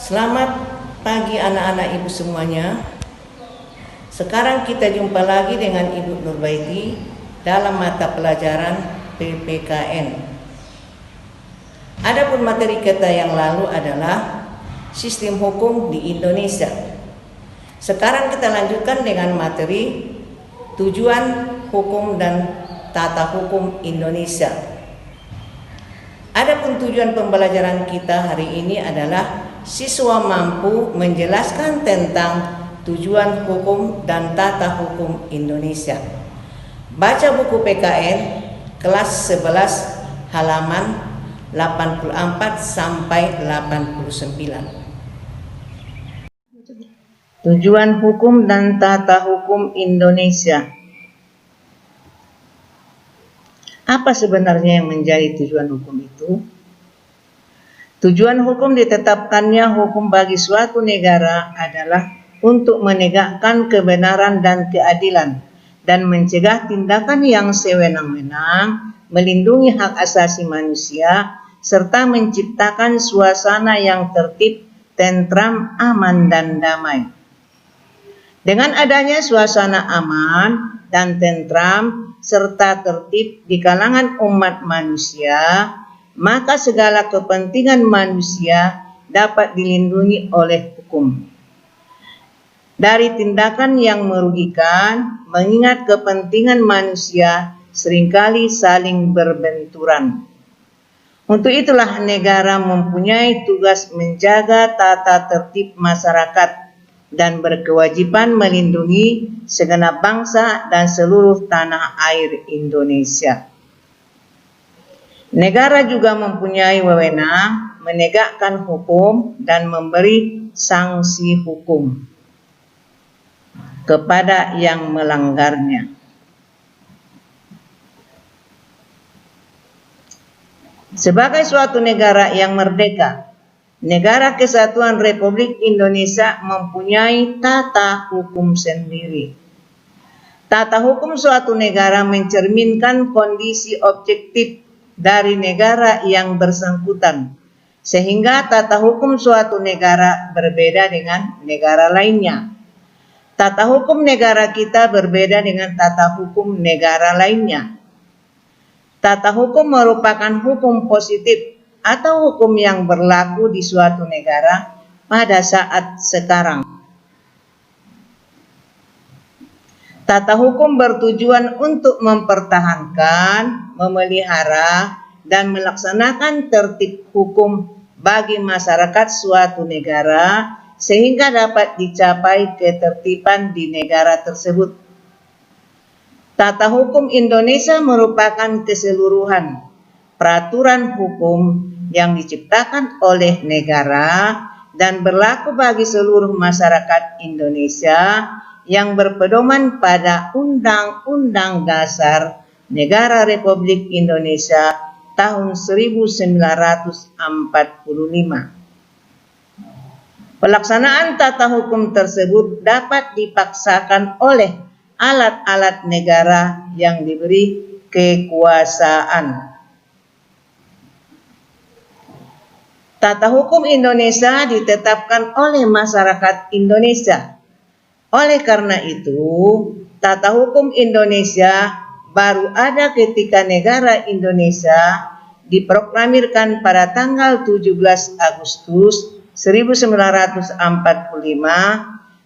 Selamat pagi anak-anak ibu semuanya. Sekarang kita jumpa lagi dengan Ibu Nurbaiti dalam mata pelajaran PPKN. Adapun materi kita yang lalu adalah sistem hukum di Indonesia. Sekarang kita lanjutkan dengan materi tujuan hukum dan tata hukum Indonesia. Adapun tujuan pembelajaran kita hari ini adalah siswa mampu menjelaskan tentang tujuan hukum dan tata hukum Indonesia. Baca buku PKN kelas 11 halaman 84 sampai 89. Tujuan hukum dan tata hukum Indonesia. Apa sebenarnya yang menjadi tujuan hukum itu? Tujuan hukum ditetapkannya hukum bagi suatu negara adalah untuk menegakkan kebenaran dan keadilan dan mencegah tindakan yang sewenang-wenang, melindungi hak asasi manusia, serta menciptakan suasana yang tertib, tentram, aman, dan damai. Dengan adanya suasana aman dan tentram serta tertib di kalangan umat manusia, maka segala kepentingan manusia dapat dilindungi oleh hukum dari tindakan yang merugikan, mengingat kepentingan manusia seringkali saling berbenturan. Untuk itulah negara mempunyai tugas menjaga tata tertib masyarakat dan berkewajiban melindungi segenap bangsa dan seluruh tanah air Indonesia. Negara juga mempunyai wewenang menegakkan hukum dan memberi sanksi hukum kepada yang melanggarnya. Sebagai suatu negara yang merdeka, Negara Kesatuan Republik Indonesia mempunyai tata hukum sendiri. Tata hukum suatu negara mencerminkan kondisi objektif dari negara yang bersangkutan, sehingga tata hukum suatu negara berbeda dengan negara lainnya. Tata hukum negara kita berbeda dengan tata hukum negara lainnya. Tata hukum merupakan hukum positif atau hukum yang berlaku di suatu negara pada saat sekarang. Tata hukum bertujuan untuk mempertahankan, memelihara, dan melaksanakan tertib hukum bagi masyarakat suatu negara sehingga dapat dicapai ketertiban di negara tersebut. Tata hukum Indonesia merupakan keseluruhan peraturan hukum yang diciptakan oleh negara dan berlaku bagi seluruh masyarakat Indonesia yang berpedoman pada Undang-Undang Dasar Negara Republik Indonesia tahun 1945. Pelaksanaan tata hukum tersebut dapat dipaksakan oleh alat-alat negara yang diberi kekuasaan. Tata hukum Indonesia ditetapkan oleh masyarakat Indonesia. Oleh karena itu, tata hukum Indonesia baru ada ketika negara Indonesia diproklamirkan pada tanggal 17 Agustus 1945.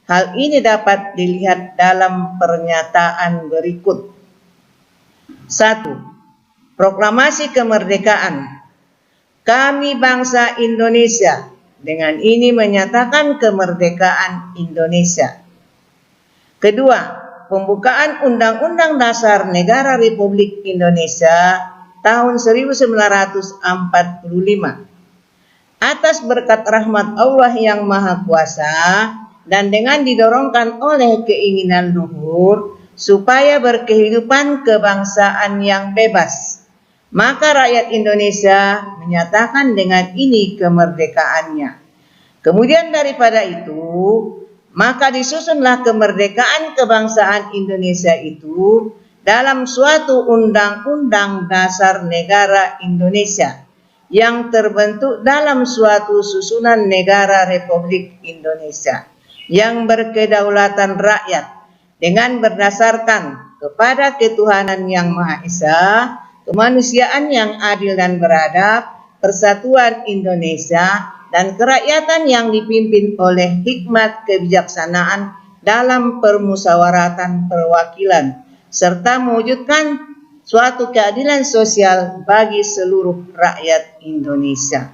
Hal ini dapat dilihat dalam pernyataan berikut. 1. Proklamasi kemerdekaan. Kami bangsa Indonesia dengan ini menyatakan kemerdekaan Indonesia. Kedua, pembukaan Undang-Undang Dasar Negara Republik Indonesia tahun 1945. Atas berkat rahmat Allah yang Maha Kuasa dan dengan didorongkan oleh keinginan luhur supaya berkehidupan kebangsaan yang bebas, maka rakyat Indonesia menyatakan dengan ini kemerdekaannya. Kemudian daripada itu, maka disusunlah kemerdekaan kebangsaan Indonesia itu dalam suatu Undang-Undang Dasar Negara Indonesia yang terbentuk dalam suatu susunan negara Republik Indonesia yang berkedaulatan rakyat dengan berdasarkan kepada ketuhanan yang Maha Esa, kemanusiaan yang adil dan beradab, persatuan Indonesia, dan kerakyatan yang dipimpin oleh hikmat kebijaksanaan dalam permusyawaratan perwakilan, serta mewujudkan suatu keadilan sosial bagi seluruh rakyat Indonesia.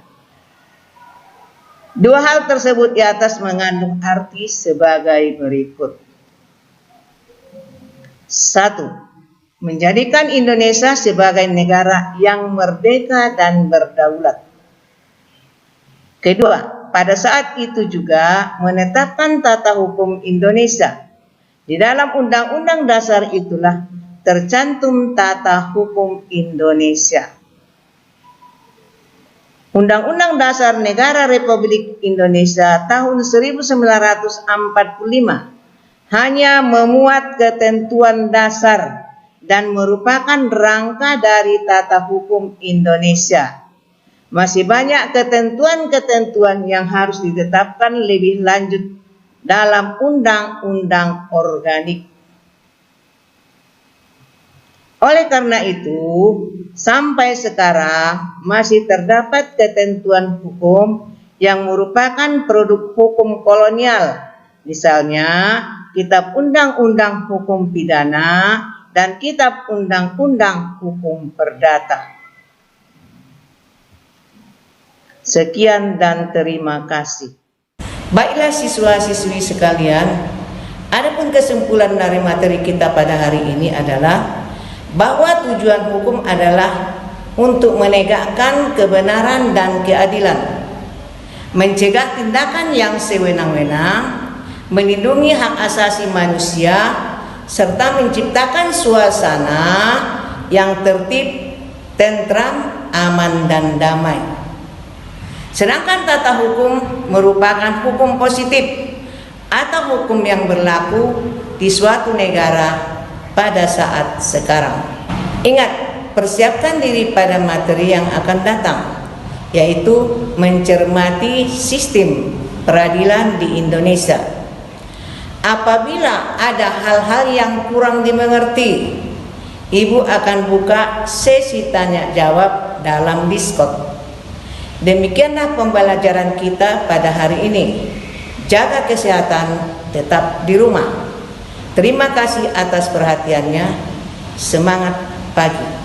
Dua hal tersebut di atas mengandung arti sebagai berikut. 1. Menjadikan Indonesia sebagai negara yang merdeka dan berdaulat. Kedua, pada saat itu juga menetapkan tata hukum Indonesia. Di dalam Undang-Undang Dasar itulah tercantum tata hukum Indonesia. Undang-Undang Dasar Negara Republik Indonesia tahun 1945 hanya memuat ketentuan dasar dan merupakan rangka dari tata hukum Indonesia. Masih banyak ketentuan-ketentuan yang harus ditetapkan lebih lanjut dalam undang-undang organik. Oleh karena itu, sampai sekarang masih terdapat ketentuan hukum yang merupakan produk hukum kolonial, misalnya Kitab Undang-Undang Hukum Pidana dan Kitab Undang-Undang Hukum Perdata. Sekian dan terima kasih. Baiklah siswa-siswi sekalian, adapun kesimpulan dari materi kita pada hari ini adalah bahwa tujuan hukum adalah untuk menegakkan kebenaran dan keadilan, mencegah tindakan yang sewenang-wenang, melindungi hak asasi manusia, serta menciptakan suasana yang tertib, tentram, aman, dan damai. Sedangkan tata hukum merupakan hukum positif atau hukum yang berlaku di suatu negara pada saat sekarang. Ingat, persiapkan diri pada materi yang akan datang, yaitu mencermati sistem peradilan di Indonesia. Apabila ada hal-hal yang kurang dimengerti, Ibu akan buka sesi tanya jawab dalam Discord. Demikianlah pembelajaran kita pada hari ini. Jaga kesehatan, tetap di rumah. Terima kasih atas perhatiannya. Semangat pagi.